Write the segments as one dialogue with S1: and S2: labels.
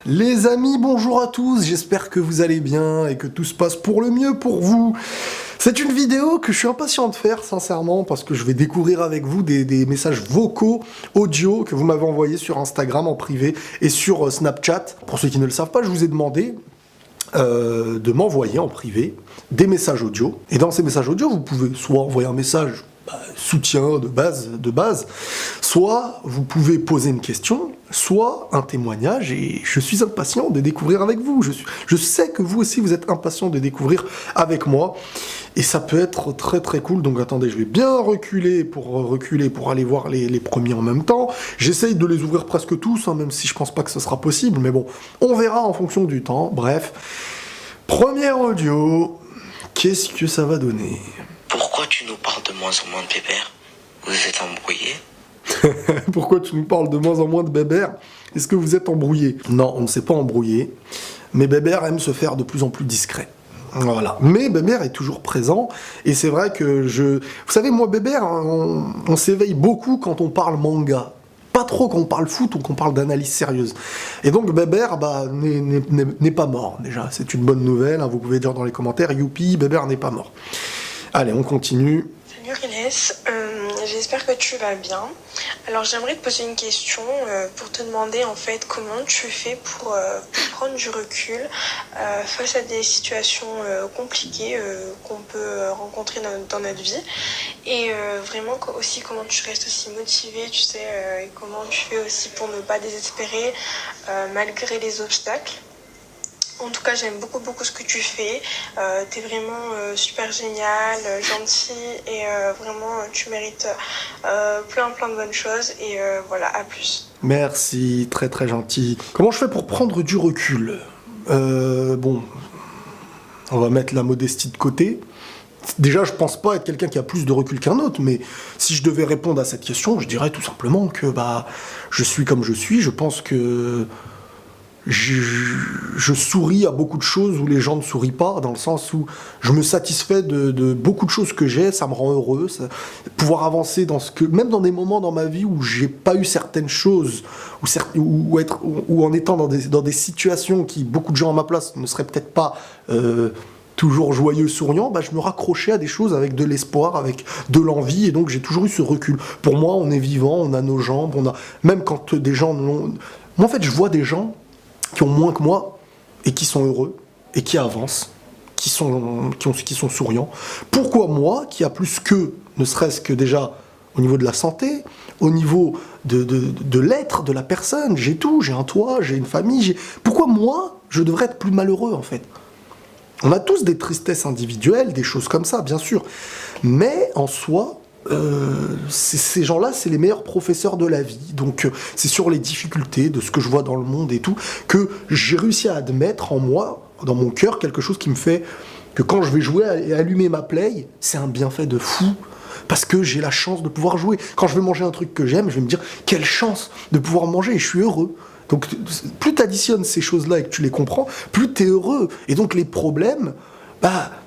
S1: Les amis, bonjour à tous, j'espère que vous allez bien et que tout se passe pour le mieux pour vous. C'est une vidéo que je suis impatient de faire, sincèrement, parce que je vais découvrir avec vous des messages vocaux, audio, que vous m'avez envoyés sur Instagram en privé et sur Snapchat. Pour ceux qui ne le savent pas, je vous ai demandé de m'envoyer en privé des messages audio. Et dans ces messages audio, vous pouvez soit envoyer un message soutien de base, soit vous pouvez poser une question, soit un témoignage, et je suis impatient de découvrir avec vous. Je sais que vous aussi vous êtes impatient de découvrir avec moi, et ça peut être très très cool. Donc attendez, je vais bien reculer pour aller voir les premiers en même temps. J'essaye de les ouvrir presque tous, hein, même si je pense pas que ce sera possible, mais bon, on verra en fonction du temps. Bref, première audio, qu'est-ce que ça va donner?
S2: Pourquoi tu nous parles de moins en moins de Bébert? Vous êtes embrouillés?
S1: Pourquoi tu nous parles de moins en moins de Bébert? Est-ce que vous êtes embrouillés? Non, on ne s'est pas embrouillé, mais Bébert aime se faire de plus en plus discret. Voilà. Mais Bébert est toujours présent, et c'est vrai que Vous savez, moi, Bébert, on s'éveille beaucoup quand on parle manga. Pas trop quand on parle foot ou qu'on parle d'analyse sérieuse. Et donc Bébert n'est pas mort, déjà. C'est une bonne nouvelle, hein. Vous pouvez dire dans les commentaires, youpi, Bébert n'est pas mort. Allez, on continue.
S3: Salut Inès, j'espère que tu vas bien. Alors j'aimerais te poser une question pour te demander en fait comment tu fais pour prendre du recul face à des situations compliquées qu'on peut rencontrer dans notre vie. Et vraiment aussi comment tu restes aussi motivé, tu sais, et comment tu fais aussi pour ne pas désespérer malgré les obstacles. En tout cas, j'aime beaucoup ce que tu fais. T'es vraiment super génial, gentil et vraiment tu mérites plein de bonnes choses. Et voilà, à plus.
S1: Merci, très très gentil. Comment je fais pour prendre du recul? Bon, on va mettre la modestie de côté. Déjà, je pense pas être quelqu'un qui a plus de recul qu'un autre, mais si je devais répondre à cette question, je dirais tout simplement que je suis comme je suis. Je pense que je souris à beaucoup de choses où les gens ne sourient pas, dans le sens où je me satisfais de beaucoup de choses que j'ai, ça me rend heureux, pouvoir avancer même dans des moments dans ma vie où j'ai pas eu certaines choses, ou en étant dans des situations qui beaucoup de gens à ma place ne seraient peut-être pas toujours joyeux, souriant, je me raccrochais à des choses avec de l'espoir, avec de l'envie, et donc j'ai toujours eu ce recul. Pour moi, on est vivant, on a nos jambes, même quand des gens n'ont... Moi, en fait, je vois des gens qui ont moins que moi, et qui sont heureux, et qui avancent, qui sont souriants. Pourquoi moi, qui a plus qu'eux, ne serait-ce que déjà au niveau de la santé, au niveau de l'être de la personne, j'ai tout, j'ai un toit, j'ai une famille, pourquoi moi, je devrais être plus malheureux, en fait? On a tous des tristesses individuelles, des choses comme ça, bien sûr, mais en soi... ces gens-là, c'est les meilleurs professeurs de la vie. Donc, c'est sur les difficultés de ce que je vois dans le monde et tout, que j'ai réussi à admettre en moi, dans mon cœur, quelque chose qui me fait que quand je vais jouer et allumer ma play, c'est un bienfait de fou. Parce que j'ai la chance de pouvoir jouer. Quand je vais manger un truc que j'aime, je vais me dire, quelle chance de pouvoir manger, et je suis heureux. Donc, plus tu additionnes ces choses-là et que tu les comprends, plus tu es heureux. Et donc, les problèmes...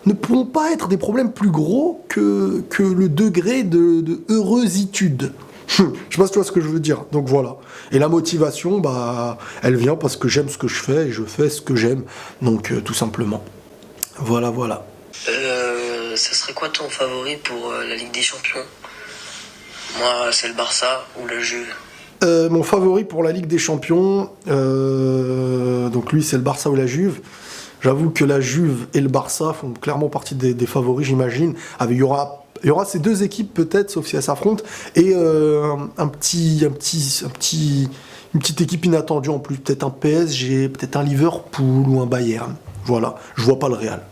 S1: ne pourront pas être des problèmes plus gros que le degré de heureuxitude. Je sais pas si tu vois ce que je veux dire. Donc voilà. Et la motivation, elle vient parce que j'aime ce que je fais et je fais ce que j'aime. Donc tout simplement. Voilà.
S2: Ça serait quoi ton favori pour la Ligue des Champions? Moi, c'est le Barça ou la Juve.
S1: Mon favori pour la Ligue des Champions, donc lui c'est le Barça ou la Juve. J'avoue que la Juve et le Barça font clairement partie des favoris, j'imagine. Il y aura ces deux équipes peut-être, sauf si elles s'affrontent, et une petite équipe inattendue en plus, peut-être un PSG, peut-être un Liverpool ou un Bayern. Voilà, je vois pas le Real.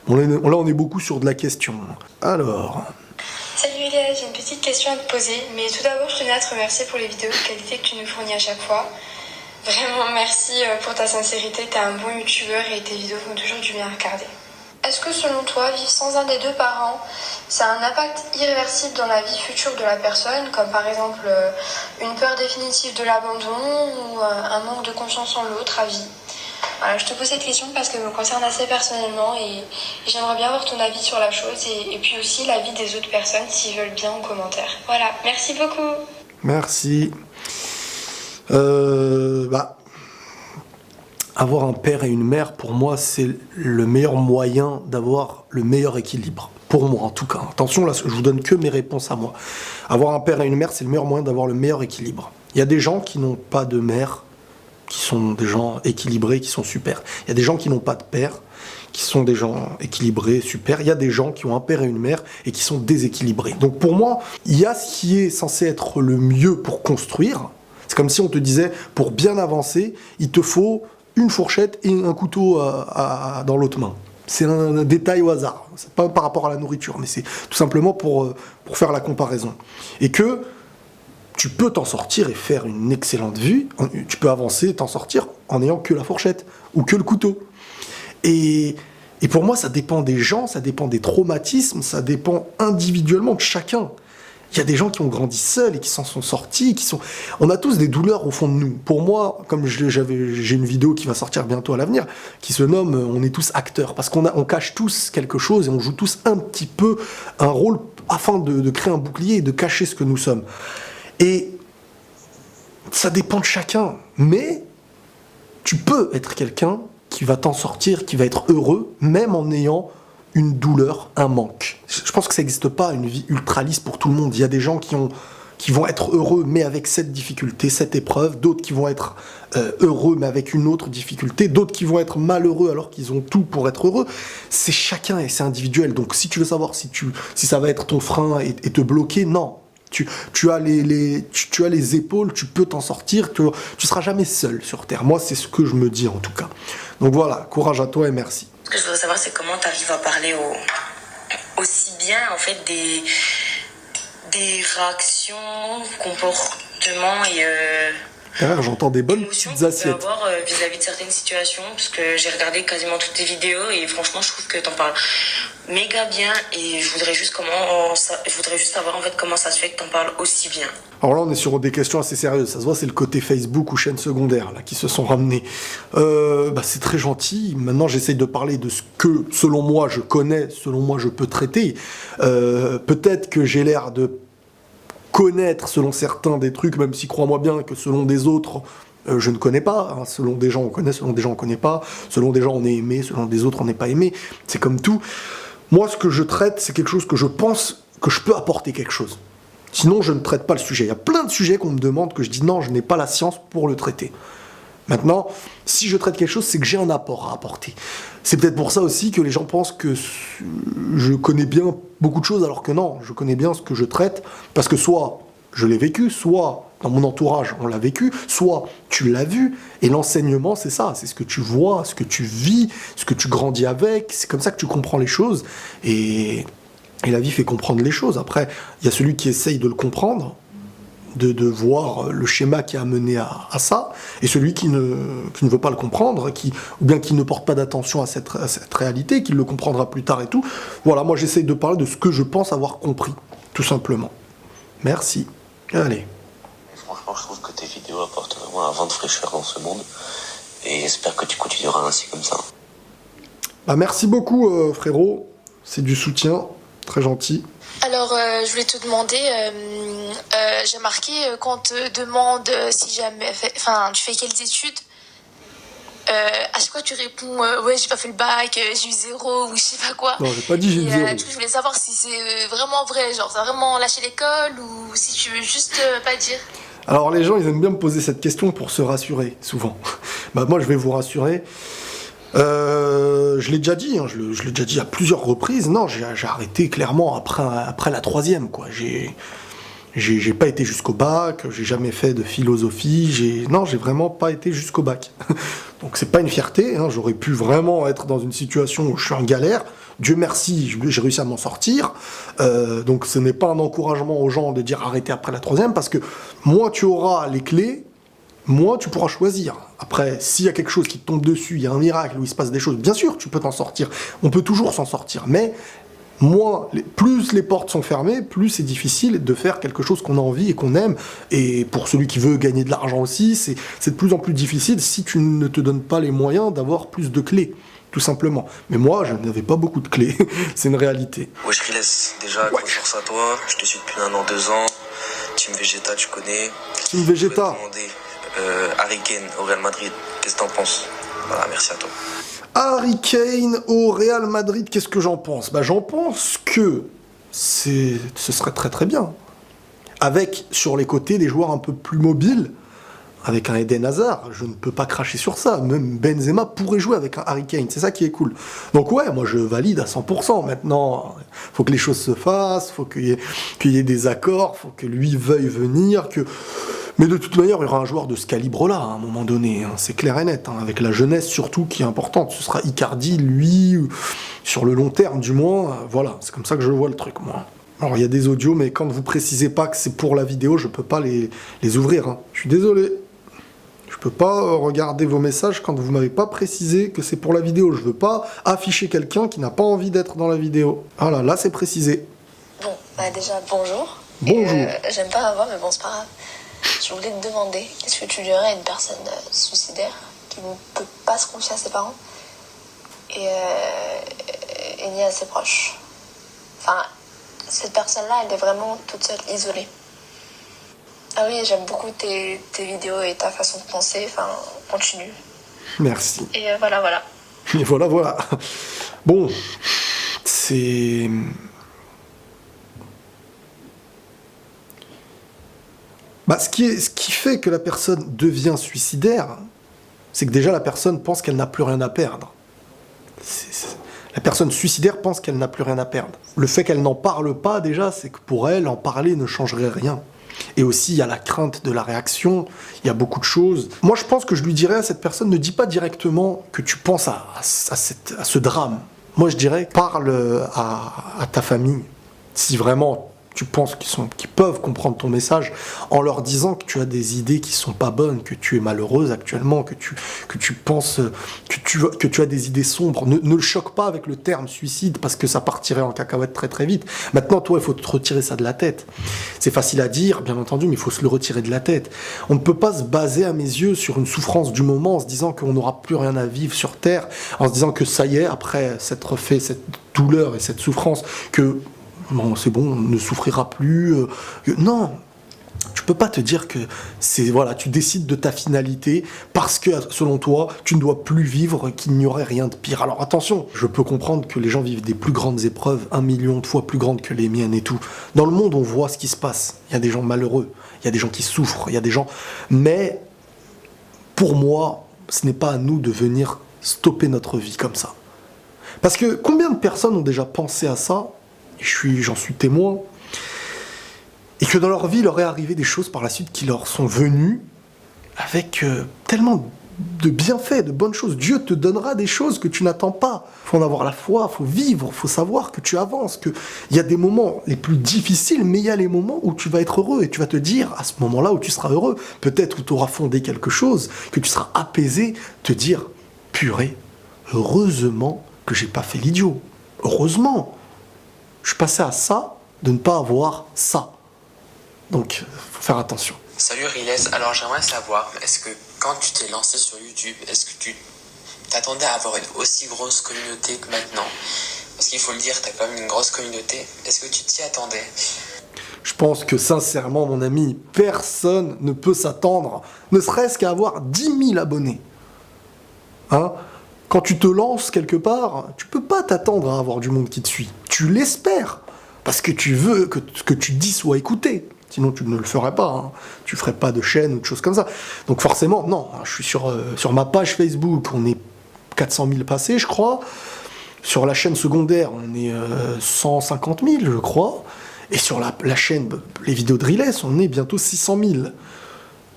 S1: Bon, là on est beaucoup sur de la question. Alors...
S4: Salut Elia, j'ai une petite question à te poser, mais tout d'abord je tenais à te remercier pour les vidéos de qualité que tu nous fournis à chaque fois. Vraiment merci pour ta sincérité, t'es un bon youtubeur et tes vidéos font toujours du bien à regarder. Est-ce que selon toi, vivre sans un des deux parents, ça a un impact irréversible dans la vie future de la personne, comme par exemple une peur définitive de l'abandon ou un manque de confiance en l'autre à vie? Voilà, je te pose cette question parce qu'elle me concerne assez personnellement et j'aimerais bien avoir ton avis sur la chose et puis aussi l'avis des autres personnes s'ils veulent bien en commentaire. Voilà, merci beaucoup.
S1: Merci. avoir un père et une mère, pour moi, c'est le meilleur moyen d'avoir le meilleur équilibre. Pour moi, en tout cas. Attention, là, je vous donne que mes réponses à moi. Avoir un père et une mère, c'est le meilleur moyen d'avoir le meilleur équilibre. Il y a des gens qui n'ont pas de mère, qui sont des gens équilibrés, qui sont super. Il y a des gens qui n'ont pas de père, qui sont des gens équilibrés, super. Il y a des gens qui ont un père et une mère et qui sont déséquilibrés. Donc pour moi, il y a ce qui est censé être le mieux pour construire. C'est comme si on te disait, pour bien avancer, il te faut une fourchette et un couteau dans l'autre main. C'est un détail au hasard. C'est pas par rapport à la nourriture, mais c'est tout simplement pour faire la comparaison. Et que tu peux t'en sortir et faire une excellente vue. Tu peux avancer et t'en sortir en n'ayant que la fourchette ou que le couteau. Et pour moi, ça dépend des gens, ça dépend des traumatismes, ça dépend individuellement de chacun. Il y a des gens qui ont grandi seuls et qui s'en sont sortis, On a tous des douleurs au fond de nous. Pour moi, comme j'ai une vidéo qui va sortir bientôt à l'avenir, qui se nomme « On est tous acteurs », parce qu'on cache tous quelque chose et on joue tous un petit peu un rôle afin de créer un bouclier et de cacher ce que nous sommes. Et ça dépend de chacun. Mais tu peux être quelqu'un qui va t'en sortir, qui va être heureux, même en ayant une douleur, un manque. Je pense que ça n'existe pas une vie ultra lisse pour tout le monde. Il y a des gens qui vont être heureux, mais avec cette difficulté, cette épreuve. D'autres qui vont être heureux, mais avec une autre difficulté. D'autres qui vont être malheureux alors qu'ils ont tout pour être heureux. C'est chacun et c'est individuel. Donc si tu veux savoir si ça va être ton frein et te bloquer, non. Tu as les épaules, tu peux t'en sortir, tu seras jamais seul sur Terre. Moi, c'est ce que je me dis en tout cas. Donc voilà, courage à toi et merci.
S2: Ce que je voudrais savoir, c'est comment tu arrives à parler aussi bien en fait des réactions, comportements et
S1: Derrière, j'entends des bonnes
S2: émotions
S1: petites
S2: que tu peux
S1: assiettes.
S2: avoir vis-à-vis de certaines situations, parce que j'ai regardé quasiment toutes tes vidéos et franchement, je trouve que tu en parles méga bien et je voudrais juste savoir en fait comment ça se fait que tu en parles aussi bien.
S1: Alors là, on est sur des questions assez sérieuses. Ça se voit, c'est le côté Facebook ou chaîne secondaire là, qui se sont ramenés. C'est très gentil. Maintenant, j'essaye de parler de ce que, selon moi, je connais, selon moi, je peux traiter. Peut-être que j'ai l'air de connaître, selon certains, des trucs, même si, crois-moi bien, que selon des autres, je ne connais pas. Hein. Selon des gens, on connaît, selon des gens, on ne connaît pas. Selon des gens, on est aimé, selon des autres, on n'est pas aimé. C'est comme tout. Moi, ce que je traite, c'est quelque chose que je pense que je peux apporter quelque chose. Sinon, je ne traite pas le sujet. Il y a plein de sujets qu'on me demande que je dis non, je n'ai pas la science pour le traiter. Maintenant, si je traite quelque chose, c'est que j'ai un apport à apporter. C'est peut-être pour ça aussi que les gens pensent que je connais bien beaucoup de choses, alors que non, je connais bien ce que je traite, parce que soit je l'ai vécu, soit dans mon entourage on l'a vécu, soit tu l'as vu, et l'enseignement c'est ça, c'est ce que tu vois, ce que tu vis, ce que tu grandis avec, c'est comme ça que tu comprends les choses, et la vie fait comprendre les choses. Après, il y a celui qui essaye de le comprendre, de voir le schéma qui a amené à ça, et celui qui ne veut pas le comprendre, ou bien qui ne porte pas d'attention à cette réalité, qui le comprendra plus tard et tout. Voilà, moi j'essaye de parler de ce que je pense avoir compris, tout simplement. Merci. Allez.
S5: Franchement, je trouve que tes vidéos apportent vraiment un vent de fraîcheur dans ce monde, et j'espère que tu continueras ainsi comme ça.
S1: Bah, merci beaucoup, frérot. C'est du soutien, très gentil.
S6: Alors, je voulais te demander, j'ai remarqué quand on te demande si jamais, tu fais quelles études, à chaque fois tu réponds ouais, j'ai pas fait le bac, j'ai eu 0 ou je sais pas quoi.
S1: Non, j'ai pas dit j'ai eu 0.
S6: Du coup, je voulais savoir si c'est vraiment vrai, genre t'as vraiment lâché l'école ou si tu veux juste pas dire.
S1: Alors les gens, ils aiment bien me poser cette question pour se rassurer, souvent. Bah moi, je vais vous rassurer. Je l'ai déjà dit, hein, je l'ai déjà dit à plusieurs reprises. Non, j'ai arrêté clairement après la 3e, quoi. J'ai pas été jusqu'au bac, j'ai jamais fait de philosophie, j'ai vraiment pas été jusqu'au bac. Donc c'est pas une fierté, hein, j'aurais pu vraiment être dans une situation où je suis en galère. Dieu merci, j'ai réussi à m'en sortir. Donc ce n'est pas un encouragement aux gens de dire arrêtez après la 3e, parce que moins tu auras les clés, moins tu pourras choisir. Après, s'il y a quelque chose qui te tombe dessus, il y a un miracle où il se passe des choses, bien sûr, tu peux t'en sortir. On peut toujours s'en sortir, mais plus les portes sont fermées, plus c'est difficile de faire quelque chose qu'on a envie et qu'on aime. Et pour celui qui veut gagner de l'argent aussi, c'est de plus en plus difficile si tu ne te donnes pas les moyens d'avoir plus de clés, tout simplement. Mais moi, je n'avais pas beaucoup de clés, c'est une réalité.
S5: Wesh Riles, déjà, grosse force à toi, je te suis depuis 1 an, 2 ans. Team Vegeta, tu connais.
S1: Team Vegeta.
S5: Harry Kane au Real Madrid, qu'est-ce que t'en penses?
S7: Voilà, merci à toi.
S1: Harry Kane au Real Madrid, qu'est-ce que j'en pense? J'en pense que ce serait très très bien. Avec, sur les côtés, des joueurs un peu plus mobiles, avec un Eden Hazard, je ne peux pas cracher sur ça. Même Benzema pourrait jouer avec un Harry Kane, c'est ça qui est cool. Donc ouais, moi je valide à 100%. Maintenant, faut que les choses se fassent, faut qu'il y ait des accords, faut que lui veuille venir, Mais de toute manière, il y aura un joueur de ce calibre-là, à un moment donné, hein, c'est clair et net, hein, avec la jeunesse surtout qui est importante. Ce sera Icardi, lui, sur le long terme du moins, voilà, c'est comme ça que je vois le truc, moi. Alors il y a des audios, mais quand vous précisez pas que c'est pour la vidéo, je peux pas les ouvrir, hein. Je suis désolé. Je peux pas regarder vos messages quand vous m'avez pas précisé que c'est pour la vidéo. Je veux pas afficher quelqu'un qui n'a pas envie d'être dans la vidéo. Voilà, là c'est précisé.
S8: Bon, déjà bonjour.
S1: Bonjour.
S8: J'aime pas avoir, mais bon c'est pas grave. Je voulais te demander, qu'est-ce que tu dirais à une personne suicidaire qui ne peut pas se confier à ses parents et ni à ses proches? Enfin, cette personne-là, elle est vraiment toute seule, isolée. Ah oui, j'aime beaucoup tes vidéos et ta façon de penser, enfin, continue.
S1: Merci.
S8: Et voilà.
S1: Et voilà. Bon, c'est... ce qui fait que la personne devient suicidaire, c'est que déjà la personne pense qu'elle n'a plus rien à perdre. La personne suicidaire pense qu'elle n'a plus rien à perdre. Le fait qu'elle n'en parle pas déjà, c'est que pour elle, en parler ne changerait rien. Et aussi, il y a la crainte de la réaction, il y a beaucoup de choses. Moi, je pense que je lui dirais à cette personne, ne dis pas directement que tu penses à ce drame. Moi, je dirais, parle à ta famille. Si vraiment tu penses qu'ils peuvent comprendre ton message, en leur disant que tu as des idées qui sont pas bonnes, que tu es malheureuse actuellement, que tu penses que tu as des idées sombres. Ne le choque pas avec le terme suicide, parce que ça partirait en cacahuète très très vite. Maintenant, toi, il faut te retirer ça de la tête. C'est facile à dire, bien entendu, mais il faut se le retirer de la tête. On ne peut pas se baser, à mes yeux, sur une souffrance du moment, en se disant qu'on n'aura plus rien à vivre sur Terre, en se disant que ça y est, après s'être fait cette douleur et cette souffrance, que bon, c'est bon, on ne souffrira plus. Non, tu peux pas te dire que tu décides de ta finalité parce que, selon toi, tu ne dois plus vivre, qu'il n'y aurait rien de pire. Alors attention, je peux comprendre que les gens vivent des plus grandes épreuves, 1 million de fois plus grandes que les miennes et tout. Dans le monde, on voit ce qui se passe. Il y a des gens malheureux, il y a des gens qui souffrent, il y a des gens... Mais, pour moi, ce n'est pas à nous de venir stopper notre vie comme ça. Parce que combien de personnes ont déjà pensé à ça ? J'en suis témoin, et que dans leur vie, il leur est arrivé des choses par la suite qui leur sont venues avec tellement de bienfaits, de bonnes choses. Dieu te donnera des choses que tu n'attends pas. Il faut en avoir la foi, il faut vivre, il faut savoir que tu avances, qu'il y a des moments les plus difficiles, mais il y a les moments où tu vas être heureux, et tu vas te dire, à ce moment-là où tu seras heureux, peut-être où tu auras fondé quelque chose, que tu seras apaisé, te dire, purée, heureusement que j'ai pas fait l'idiot. Heureusement. Je suis passé à ça, de ne pas avoir ça. Donc, faut faire attention.
S9: Salut Riles, alors j'aimerais savoir, est-ce que quand tu t'es lancé sur YouTube, est-ce que tu t'attendais à avoir une aussi grosse communauté que maintenant? Parce qu'il faut le dire, t'as quand même une grosse communauté. Est-ce que tu t'y attendais?
S1: Je pense que sincèrement, mon ami, personne ne peut s'attendre, ne serait-ce qu'à avoir 10 000 abonnés. Hein? Quand tu te lances quelque part, tu peux pas t'attendre à avoir du monde qui te suit. Tu l'espères, parce que tu veux que ce que tu dis soit écouté. Sinon, tu ne le ferais pas. Hein. Tu ferais pas de chaîne ou de choses comme ça. Donc forcément, non. Je suis sur ma page Facebook, on est 400 000 passés, je crois. Sur la chaîne secondaire, on est 150 000, je crois. Et sur la chaîne, les vidéos de Riles, on est bientôt 600 000.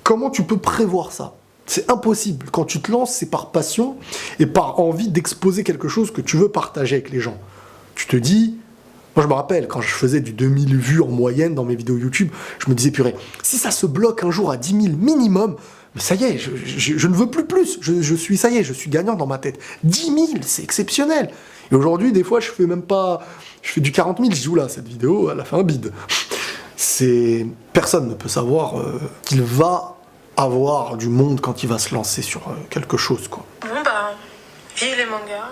S1: Comment tu peux prévoir ça ? C'est impossible. Quand tu te lances, c'est par passion et par envie d'exposer quelque chose que tu veux partager avec les gens. Tu te dis... Moi, je me rappelle, quand je faisais du 2000 vues en moyenne dans mes vidéos YouTube, je me disais, purée, si ça se bloque un jour à 10 000 minimum, mais ça y est, je ne veux plus. Je suis gagnant dans ma tête. 10 000, c'est exceptionnel. Et aujourd'hui, des fois, je fais du 40 000, je dis, oula, cette vidéo, elle a fait un bide. Personne ne peut savoir qu'il va avoir du monde quand il va se lancer sur quelque chose, quoi.
S3: Bon bah, vive les mangas,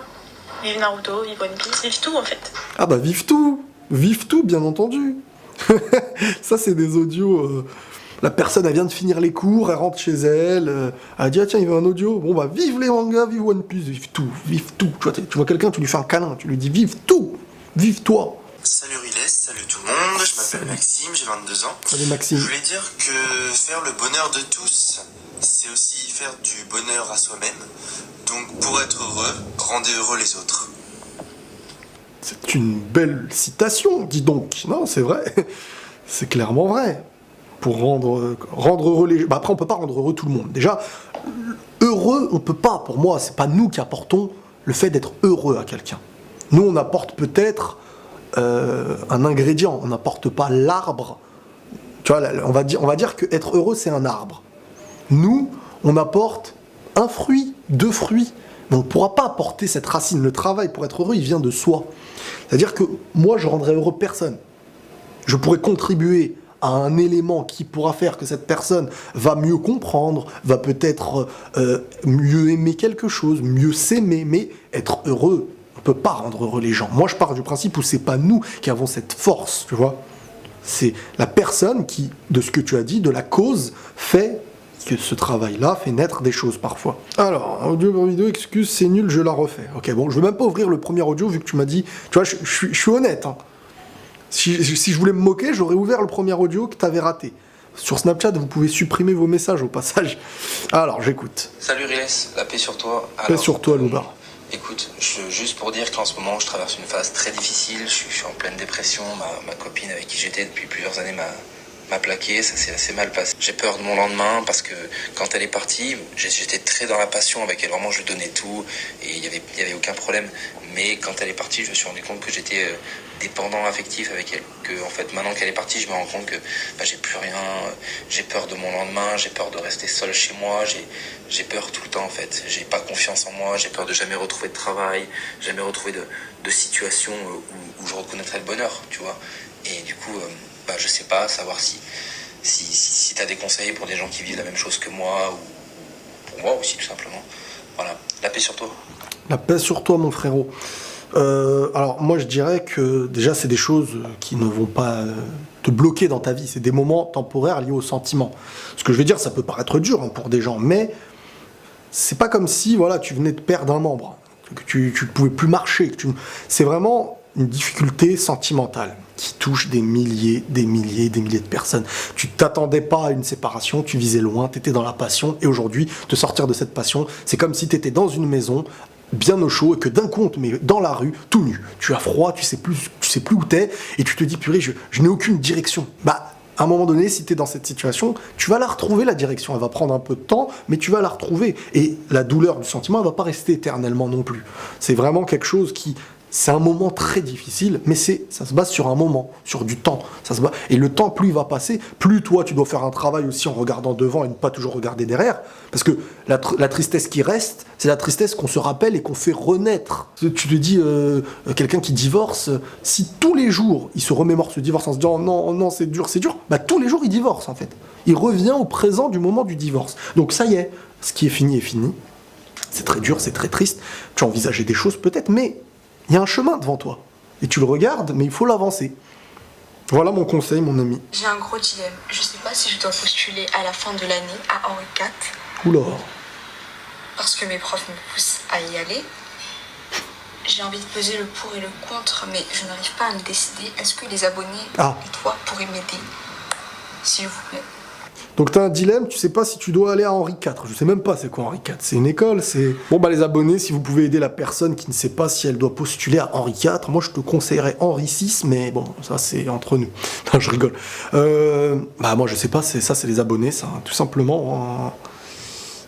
S3: vive Naruto, vive One Piece, vive tout en fait.
S1: Ah bah vive tout, bien entendu. Ça c'est des audios La personne, elle vient de finir les cours, elle rentre chez elle, elle dit, ah tiens, il veut un audio. Bon bah, vive les mangas, vive One Piece, vive tout, vive tout. Tu vois quelqu'un, tu lui fais un câlin, tu lui dis, vive tout, vive toi.
S7: Salut Riles, salut tout le monde, je m'appelle Maxime, j'ai 22 ans.
S1: Salut Maxime.
S7: Je voulais dire que faire le bonheur de tous, c'est aussi faire du bonheur à soi-même. Donc pour être heureux, rendez heureux les autres.
S1: C'est une belle citation, dis donc. Non, c'est vrai. C'est clairement vrai. Pour rendre heureux les gens. Bah après, on peut pas rendre heureux tout le monde. Déjà, heureux, on peut pas. Pour moi, c'est pas nous qui apportons le fait d'être heureux à quelqu'un. Nous, on apporte peut-être un ingrédient. On n'apporte pas l'arbre. Tu vois, on va dire que être heureux, c'est un arbre. Nous, on apporte un fruit, 2 fruits. Mais on ne pourra pas apporter cette racine. Le travail pour être heureux, il vient de soi. C'est-à-dire que moi, je rendrai heureux personne. Je pourrais contribuer à un élément qui pourra faire que cette personne va mieux comprendre, va peut-être mieux aimer quelque chose, mieux s'aimer, mais être heureux, on ne peut pas rendre heureux les gens. Moi, je pars du principe où c'est pas nous qui avons cette force, tu vois. C'est la personne qui, de ce que tu as dit, de la cause, fait que ce travail-là fait naître des choses parfois. Alors, audio pour vidéo, excuse, c'est nul, je la refais. Ok, bon, je vais même pas ouvrir le premier audio vu que tu m'as dit... Tu vois, je suis honnête. Hein. Si je voulais me moquer, j'aurais ouvert le premier audio que t'avais raté. Sur Snapchat, vous pouvez supprimer vos messages au passage. Alors, j'écoute.
S10: Salut Riles, la paix sur toi.
S1: Paix sur toi, Loubar.
S10: Écoute, juste pour dire qu'en ce moment, je traverse une phase très difficile. Je suis en pleine dépression. Ma copine avec qui j'étais depuis plusieurs années m'a plaqué, ça s'est assez mal passé. J'ai peur de mon lendemain parce que quand elle est partie, j'étais très dans la passion avec elle, vraiment je lui donnais tout et il y avait aucun problème. Mais quand elle est partie, je me suis rendu compte que j'étais dépendant affectif avec elle. Que en fait, maintenant qu'elle est partie, je me rends compte que j'ai plus rien, j'ai peur de mon lendemain, j'ai peur de rester seul chez moi, j'ai peur tout le temps en fait. J'ai pas confiance en moi, j'ai peur de jamais retrouver de travail, jamais retrouver de situation où je reconnaîtrais le bonheur, tu vois. Et du coup, je sais pas, savoir si t'as des conseils pour des gens qui vivent la même chose que moi, ou pour moi aussi tout simplement. Voilà, la paix sur toi.
S1: La paix sur toi, mon frérot. Alors moi je dirais que déjà c'est des choses qui ne vont pas te bloquer dans ta vie, c'est des moments temporaires liés au sentiment. Ce que je veux dire, ça peut paraître dur pour des gens, mais c'est pas comme si voilà, tu venais de perdre un membre, que tu ne pouvais plus marcher. C'est vraiment une difficulté sentimentale qui touche des milliers de personnes. Tu t'attendais pas à une séparation, tu visais loin, tu étais dans la passion, et aujourd'hui, te sortir de cette passion, c'est comme si tu étais dans une maison, bien au chaud, et que d'un coup, on te met dans la rue, tout nu. Tu as froid, tu sais plus où t'es, et tu te dis, purée, je n'ai aucune direction. À un moment donné, si tu es dans cette situation, tu vas la retrouver, la direction. Elle va prendre un peu de temps, mais tu vas la retrouver. Et la douleur du sentiment, elle va pas rester éternellement non plus. C'est vraiment quelque chose qui... C'est un moment très difficile, mais ça se base sur un moment, sur du temps. Et le temps, plus il va passer, plus toi, tu dois faire un travail aussi en regardant devant et ne pas toujours regarder derrière. Parce que la tristesse qui reste, c'est la tristesse qu'on se rappelle et qu'on fait renaître. Tu te dis, quelqu'un qui divorce, si tous les jours, il se remémore ce divorce en se disant « non, c'est dur », tous les jours, il divorce en fait. Il revient au présent du moment du divorce. Donc ça y est, ce qui est fini est fini. C'est très dur, c'est très triste. Tu as envisagé des choses peut-être, mais... il y a un chemin devant toi. Et tu le regardes, mais il faut l'avancer. Voilà mon conseil, mon ami.
S11: J'ai un gros dilemme. Je sais pas si je dois postuler à la fin de l'année à Henri IV.
S1: Oula.
S11: Parce que mes profs me poussent à y aller. J'ai envie de peser le pour et le contre, mais je n'arrive pas à me décider. Est-ce que les abonnés et toi pourraient m'aider, s'il vous plaît?
S1: Donc t'as un dilemme, tu sais pas si tu dois aller à Henri IV. Je sais même pas c'est quoi Henri IV. C'est une école, c'est... Bon les abonnés, si vous pouvez aider la personne qui ne sait pas si elle doit postuler à Henri IV, moi je te conseillerais Henri VI, mais bon, ça c'est entre nous. Non, je rigole. Moi je sais pas, c'est les abonnés, ça, tout simplement.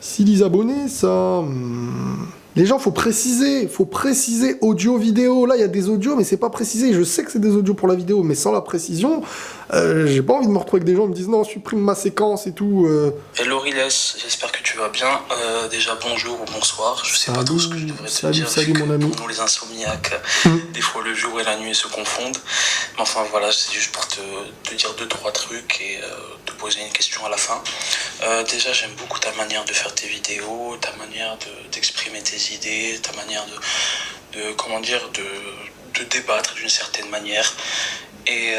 S1: Si les abonnés, ça... Les gens, faut préciser audio, vidéo. Là, il y a des audios, mais c'est pas précisé. Je sais que c'est des audios pour la vidéo, mais sans la précision, j'ai pas envie de me retrouver avec des gens qui me disent non, supprime ma séquence et tout.
S12: Hello Riles, j'espère que tu vas bien. Déjà bonjour ou bonsoir, je sais pas trop ce que je devrais te dire.
S1: Salut mon ami.
S12: Pour nous les insomniaques, des fois le jour et la nuit se confondent. Mais enfin voilà, c'est juste pour te dire 2-3 trucs et te poser une question à la fin. Déjà j'aime beaucoup ta manière de faire tes vidéos, ta manière d'exprimer tes idées, ta manière de débattre d'une certaine manière. Et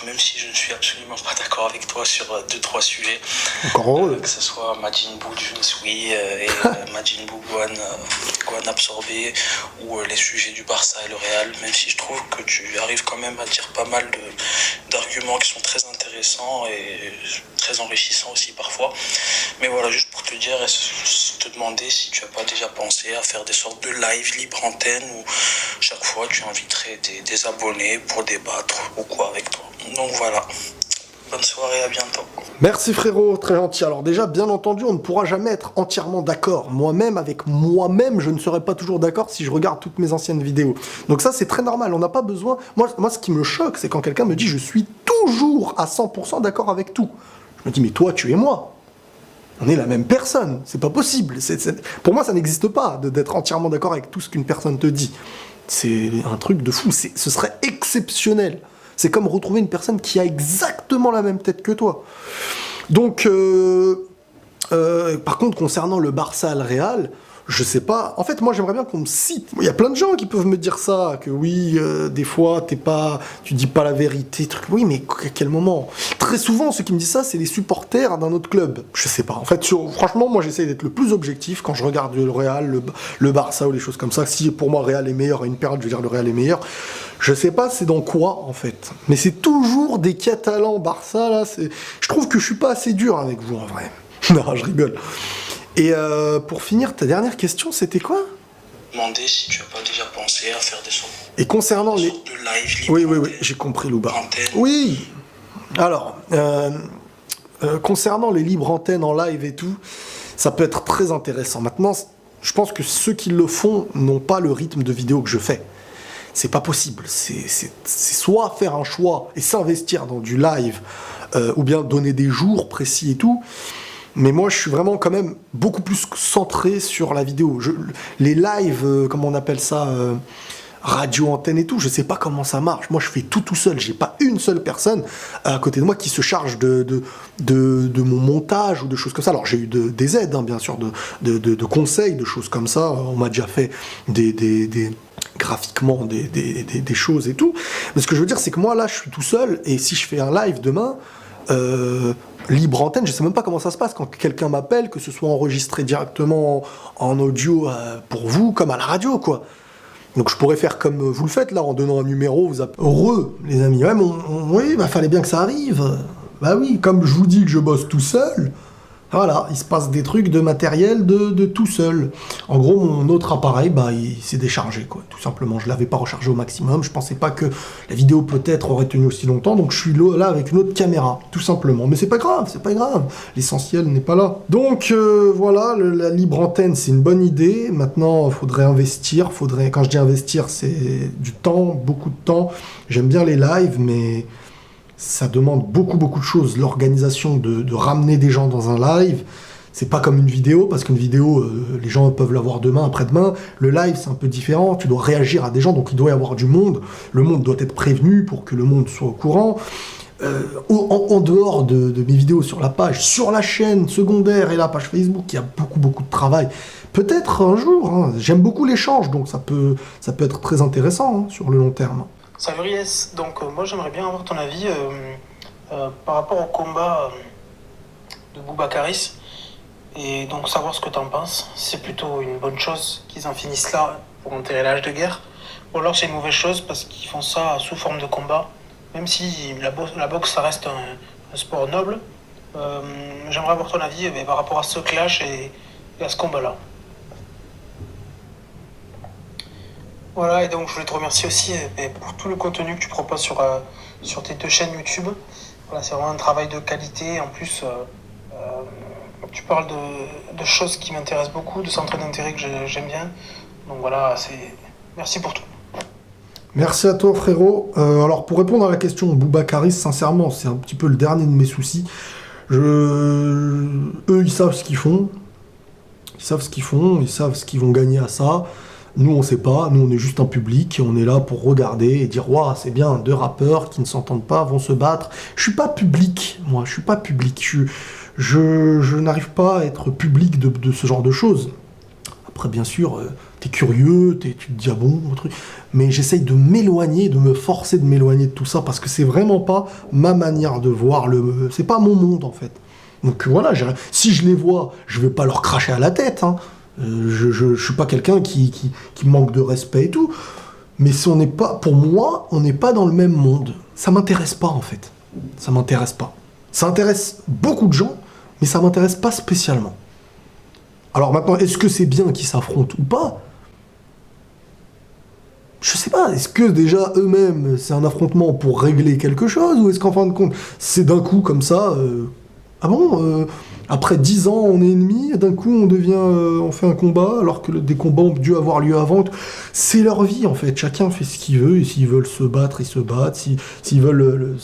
S12: même si je ne suis absolument pas d'accord avec toi sur 2-3 sujets, que ce soit Majin Buu Junsui et Majin Buu Gohan absorbé, ou les sujets du Barça et le Real, même si je trouve que tu arrives quand même à dire pas mal d'arguments qui sont très intéressants et très enrichissants aussi parfois. Mais voilà, juste pour te dire, te demander si tu n'as pas déjà pensé à faire des sortes de live libre antenne où chaque fois tu inviterais des abonnés pour débattre ou quoi avec toi. Donc voilà, bonne soirée, à bientôt.
S1: Merci frérot, très gentil. Alors déjà, bien entendu, on ne pourra jamais être entièrement d'accord. Moi-même, avec moi-même, je ne serai pas toujours d'accord si je regarde toutes mes anciennes vidéos. Donc ça, c'est très normal, on n'a pas besoin... Moi, ce qui me choque, c'est quand quelqu'un me dit « je suis toujours à 100% d'accord avec tout ». Je me dis « mais toi, tu es moi ». On est la même personne, c'est pas possible. Pour moi, ça n'existe pas d'être entièrement d'accord avec tout ce qu'une personne te dit. C'est un truc de fou, ce serait exceptionnel. C'est comme retrouver une personne qui a exactement la même tête que toi. Donc, par contre, concernant le Barça et le Real, je sais pas. En fait, moi, j'aimerais bien qu'on me cite. Il y a plein de gens qui peuvent me dire ça, que oui, des fois, tu dis pas la vérité. Oui, mais à quel moment? Très souvent, ceux qui me disent ça, c'est les supporters d'un autre club. Je sais pas. En fait, franchement, moi, j'essaie d'être le plus objectif quand je regarde le Real, le Barça ou les choses comme ça. Si pour moi, le Real est meilleur à une période, je veux dire le Real est meilleur. Je sais pas, c'est dans quoi, en fait. Mais c'est toujours des Catalans Barça, là. Je trouve que je suis pas assez dur avec vous, en vrai. Non, je rigole. Et pour finir, ta dernière question, c'était quoi?
S12: Demander si tu n'as pas déjà pensé à faire des sortes
S1: Et concernant
S12: de
S1: les...
S12: live
S1: Oui, j'ai compris, Louba. Oui. Alors, concernant les libres antennes en live et tout, ça peut être très intéressant. Maintenant, je pense que ceux qui le font n'ont pas le rythme de vidéo que je fais. C'est pas possible. C'est soit faire un choix et s'investir dans du live, ou bien donner des jours précis et tout. Mais moi, je suis vraiment quand même beaucoup plus centré sur la vidéo. Les lives, comment on appelle ça, radio, antenne et tout, je sais pas comment ça marche. Moi, je fais tout seul. J'ai pas une seule personne à côté de moi qui se charge de mon montage ou de choses comme ça. Alors, j'ai eu des aides, hein, bien sûr, de conseils, de choses comme ça. On m'a déjà fait graphiquement des choses et tout. Mais ce que je veux dire, c'est que moi, là, je suis tout seul. Et si je fais un live demain... libre antenne, je sais même pas comment ça se passe quand quelqu'un m'appelle, que ce soit enregistré directement en audio pour vous, comme à la radio, quoi. Donc je pourrais faire comme vous le faites là, en donnant un numéro, vous appelez. Heureux, les amis. Ouais, oui, bah fallait bien que ça arrive. Bah oui, comme je vous dis que je bosse tout seul, voilà, il se passe des trucs de matériel de tout seul. En gros, mon autre appareil, bah, il s'est déchargé, quoi, tout simplement. Je l'avais pas rechargé au maximum. Je pensais pas que la vidéo peut-être aurait tenu aussi longtemps, donc je suis là avec une autre caméra, tout simplement. Mais c'est pas grave, c'est pas grave. L'essentiel n'est pas là. Donc voilà, la libre antenne, c'est une bonne idée. Maintenant, il faudrait investir. Quand je dis investir, c'est du temps, beaucoup de temps. J'aime bien les lives, mais ça demande beaucoup de choses. L'organisation de ramener des gens dans un live, c'est pas comme une vidéo, parce qu'une vidéo, les gens peuvent la voir demain, après-demain. Le live, c'est un peu différent. Tu dois réagir à des gens, donc il doit y avoir du monde. Le monde doit être prévenu pour que le monde soit au courant. En dehors de mes vidéos sur la page, sur la chaîne secondaire et la page Facebook, il y a beaucoup de travail. Peut-être un jour, hein. J'aime beaucoup l'échange, donc ça peut être très intéressant, hein, sur le long terme.
S13: Salut Ries, donc moi j'aimerais bien avoir ton avis par rapport au combat de Boubacaris et donc savoir ce que tu en penses. C'est plutôt une bonne chose qu'ils en finissent là pour enterrer l'âge de guerre, ou alors c'est une mauvaise chose parce qu'ils font ça sous forme de combat, même si la boxe ça reste un sport noble. J'aimerais avoir ton avis par rapport à ce clash et à ce combat-là. Voilà, et donc je voulais te remercier aussi pour tout le contenu que tu proposes sur tes 2 chaînes YouTube. Voilà, c'est vraiment un travail de qualité. En plus, tu parles de choses qui m'intéressent beaucoup, de centres d'intérêt que j'aime bien. Donc voilà, merci pour tout.
S1: Merci à toi, frérot. Alors, pour répondre à la question Boubacaris, sincèrement, c'est un petit peu le dernier de mes soucis. Eux, ils savent ce qu'ils font. Ils savent ce qu'ils vont gagner à ça. Nous, on sait pas. Nous, on est juste un public. Et on est là pour regarder et dire « Waouh, c'est bien, 2 rappeurs qui ne s'entendent pas vont se battre. » Je suis pas public, moi. Je suis pas public. Je n'arrive pas à être public de ce genre de choses. Après, bien sûr, t'es curieux, tu te dis, ah bon, truc. Mais j'essaye de m'éloigner, de me forcer de m'éloigner de tout ça, parce que c'est vraiment pas ma manière de voir c'est pas mon monde, en fait. Donc voilà, si je les vois, je vais pas leur cracher à la tête, hein. Je suis pas quelqu'un qui manque de respect et tout. Mais si on n'est pas, pour moi, on n'est pas dans le même monde. Ça m'intéresse pas, en fait. Ça m'intéresse pas. Ça intéresse beaucoup de gens, mais ça m'intéresse pas spécialement. Alors maintenant, est-ce que c'est bien qu'ils s'affrontent ou pas? Je sais pas, est-ce que déjà eux-mêmes, c'est un affrontement pour régler quelque chose, ou est-ce qu'en fin de compte, c'est d'un coup comme ça, ah bon, après 10 ans, on est ennemis, et d'un coup, on fait un combat, alors que des combats ont dû avoir lieu avant. C'est leur vie, en fait. Chacun fait ce qu'il veut, et s'ils veulent se battre, ils se battent. S'ils veulent...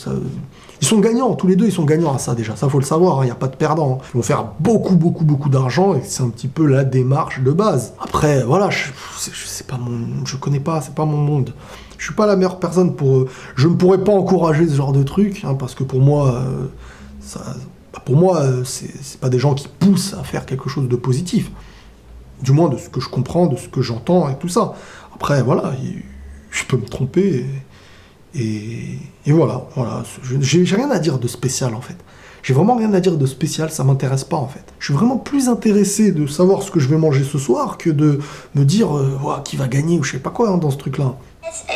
S1: Ils sont gagnants, tous les deux, ils sont gagnants à ça, déjà. Ça, faut le savoir, il n'y a pas de perdants. Ils vont faire beaucoup, beaucoup, beaucoup d'argent, et c'est un petit peu la démarche de base. Après, voilà, c'est pas je connais pas, c'est pas mon monde. Je suis pas la meilleure personne pour... Je ne pourrais pas encourager ce genre de truc, hein, parce que pour moi, c'est pas des gens qui poussent à faire quelque chose de positif. Du moins de ce que je comprends, de ce que j'entends et tout ça. Après, voilà, je peux me tromper et voilà. J'ai rien à dire de spécial, en fait. J'ai vraiment rien à dire de spécial, ça m'intéresse pas, en fait. Je suis vraiment plus intéressé de savoir ce que je vais manger ce soir que de me dire qui va gagner ou je sais pas quoi, hein, dans ce truc-là.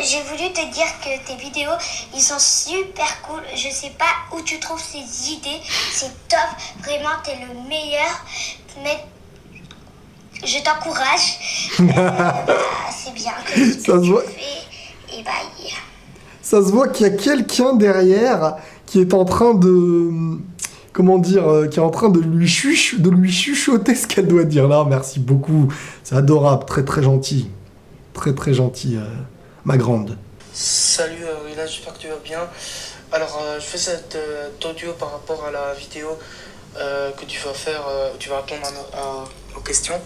S14: J'ai voulu te dire que tes vidéos, ils sont super cool. Je sais pas où tu trouves ces idées. C'est top. Vraiment, t'es le meilleur. Mais je t'encourage. C'est bien que
S1: ça se voit.
S14: Et bah, yeah.
S1: Ça se voit qu'il y a quelqu'un derrière qui est en train de... Comment dire, qui est en train de lui chuchoter ce qu'elle doit dire là. Merci beaucoup. C'est adorable, très très gentil. Très très gentil. Ma grande.
S13: Salut Rila, j'espère que tu vas bien. Alors je fais cet audio par rapport à la vidéo que tu vas faire, tu vas répondre aux questions.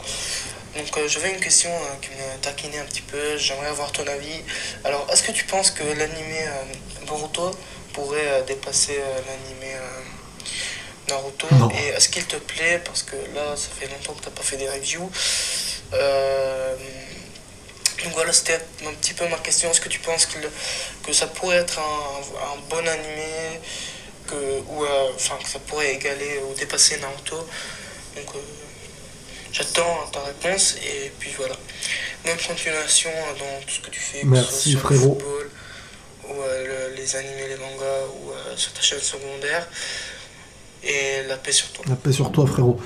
S13: Donc j'avais une question qui me taquinait un petit peu, j'aimerais avoir ton avis. Alors est-ce que tu penses que l'animé Boruto pourrait dépasser l'animé Naruto?
S1: Non.
S13: Et est-ce qu'il te plaît? Parce que là ça fait longtemps que tu n'as pas fait des reviews. Donc voilà, c'était un petit peu ma question. Est-ce que tu penses que ça pourrait être un bon animé, que ça pourrait égaler ou dépasser Naruto? Donc j'attends ta réponse et puis voilà. Bonne continuation dans tout ce que tu fais.
S1: Merci
S13: que ce soit
S1: frérot.
S13: Le football, ou les animés, les mangas, ou sur ta chaîne secondaire. Et la paix sur toi.
S1: La paix sur toi, frérot.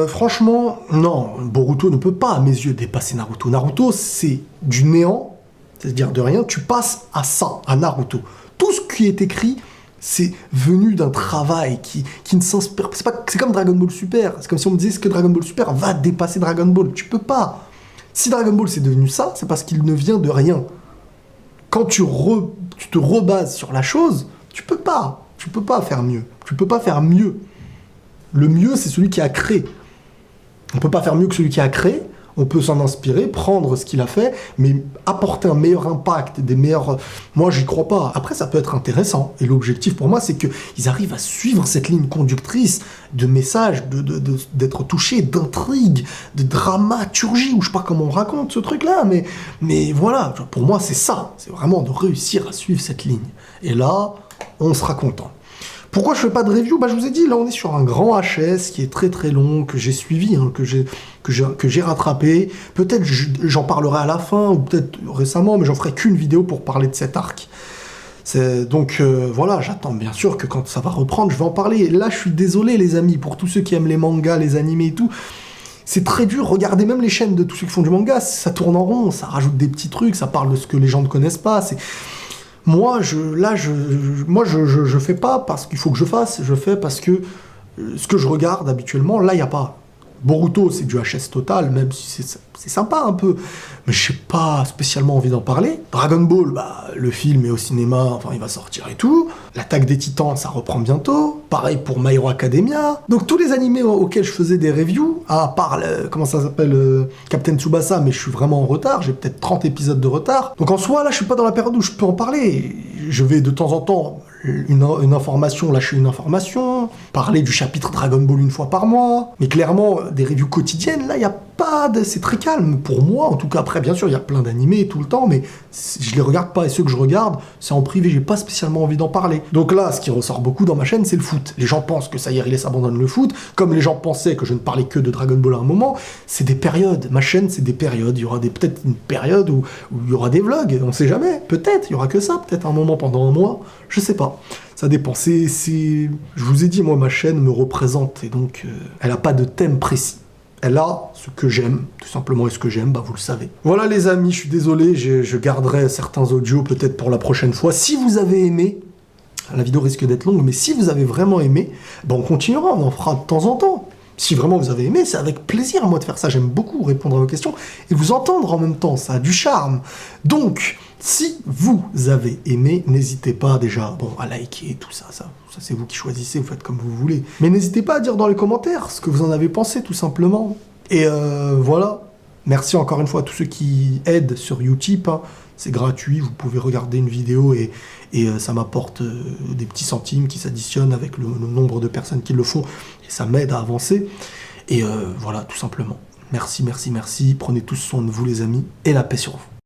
S1: Franchement, non, Boruto ne peut pas, à mes yeux, dépasser Naruto. Naruto, c'est du néant, c'est-à-dire de rien, tu passes à ça, à Naruto. Tout ce qui est écrit, c'est venu d'un travail qui ne s'inspire... C'est comme Dragon Ball Super, c'est comme si on me disait que Dragon Ball Super va dépasser Dragon Ball. Tu peux pas. Si Dragon Ball c'est devenu ça, c'est parce qu'il ne vient de rien. Quand tu te rebases sur la chose, tu peux pas faire mieux. Tu peux pas faire mieux. Le mieux, c'est celui qui a créé. On peut pas faire mieux que celui qui a créé. On peut s'en inspirer, prendre ce qu'il a fait, mais apporter un meilleur impact, des meilleurs... Moi, j'y crois pas. Après, ça peut être intéressant. Et l'objectif pour moi, c'est qu'ils arrivent à suivre cette ligne conductrice de messages, d'être touchés, d'intrigues, de dramaturgie, ou je sais pas comment on raconte ce truc-là, mais voilà, pour moi, c'est ça. C'est vraiment de réussir à suivre cette ligne. Et là, on sera content. Pourquoi je fais pas de review? Je vous ai dit, là on est sur un grand HS qui est très très long, que j'ai suivi, hein, que j'ai rattrapé. Peut-être j'en parlerai à la fin, ou peut-être récemment, mais j'en ferai qu'une vidéo pour parler de cet arc. Donc voilà, j'attends bien sûr que quand ça va reprendre, je vais en parler. Et là je suis désolé les amis, pour tous ceux qui aiment les mangas, les animés et tout, c'est très dur. Regardez même les chaînes de tous ceux qui font du manga, ça tourne en rond, ça rajoute des petits trucs, ça parle de ce que les gens ne connaissent pas, Moi, je fais pas parce qu'il faut que je fasse, je fais parce que ce que je regarde habituellement, là, il n'y a pas. Boruto, c'est du HS total, même si c'est sympa un peu, mais je n'ai pas spécialement envie d'en parler. Dragon Ball, le film est au cinéma, enfin il va sortir et tout. L'Attaque des Titans, ça reprend bientôt. Pareil pour My Hero Academia. Donc tous les animés auxquels je faisais des reviews, à part, comment ça s'appelle, Captain Tsubasa, mais je suis vraiment en retard, j'ai peut-être 30 épisodes de retard. Donc en soi, là, je suis pas dans la période où je peux en parler. Je vais de temps en temps une information, lâcher une information, parler du chapitre Dragon Ball une fois par mois, mais clairement, des reviews quotidiennes, là, il n'y a c'est très calme pour moi, en tout cas. Après, bien sûr, il y a plein d'animés tout le temps, mais je les regarde pas, et ceux que je regarde, c'est en privé, j'ai pas spécialement envie d'en parler. Donc là, ce qui ressort beaucoup dans ma chaîne, c'est le foot. Les gens pensent que ça y est, Riles abandonne le foot, comme les gens pensaient que je ne parlais que de Dragon Ball à un moment. C'est des périodes, ma chaîne, c'est des périodes. Il y aura peut-être une période où il y aura des vlogs, on sait jamais, peut-être, il y aura que ça, peut-être un moment pendant un mois, je sais pas. Ça dépend, je vous ai dit, moi, ma chaîne me représente, et donc, elle a pas de thème précis. Elle a ce que j'aime, tout simplement, et ce que j'aime, bah vous le savez. Voilà les amis, je suis désolé, je garderai certains audios peut-être pour la prochaine fois. Si vous avez aimé, la vidéo risque d'être longue, mais si vous avez vraiment aimé, bah on continuera, on en fera de temps en temps. Si vraiment vous avez aimé, c'est avec plaisir moi de faire ça, j'aime beaucoup répondre à vos questions et vous entendre en même temps, ça a du charme. Donc, si vous avez aimé, n'hésitez pas déjà à liker tout ça, ça c'est vous qui choisissez, vous faites comme vous voulez. Mais n'hésitez pas à dire dans les commentaires ce que vous en avez pensé, tout simplement. Et voilà, merci encore une fois à tous ceux qui aident sur Utip, hein. C'est gratuit, vous pouvez regarder une vidéo et ça m'apporte des petits centimes qui s'additionnent avec le nombre de personnes qui le font, et ça m'aide à avancer. Et voilà, tout simplement. Merci, merci, merci, prenez tous soin de vous les amis, et la paix sur vous.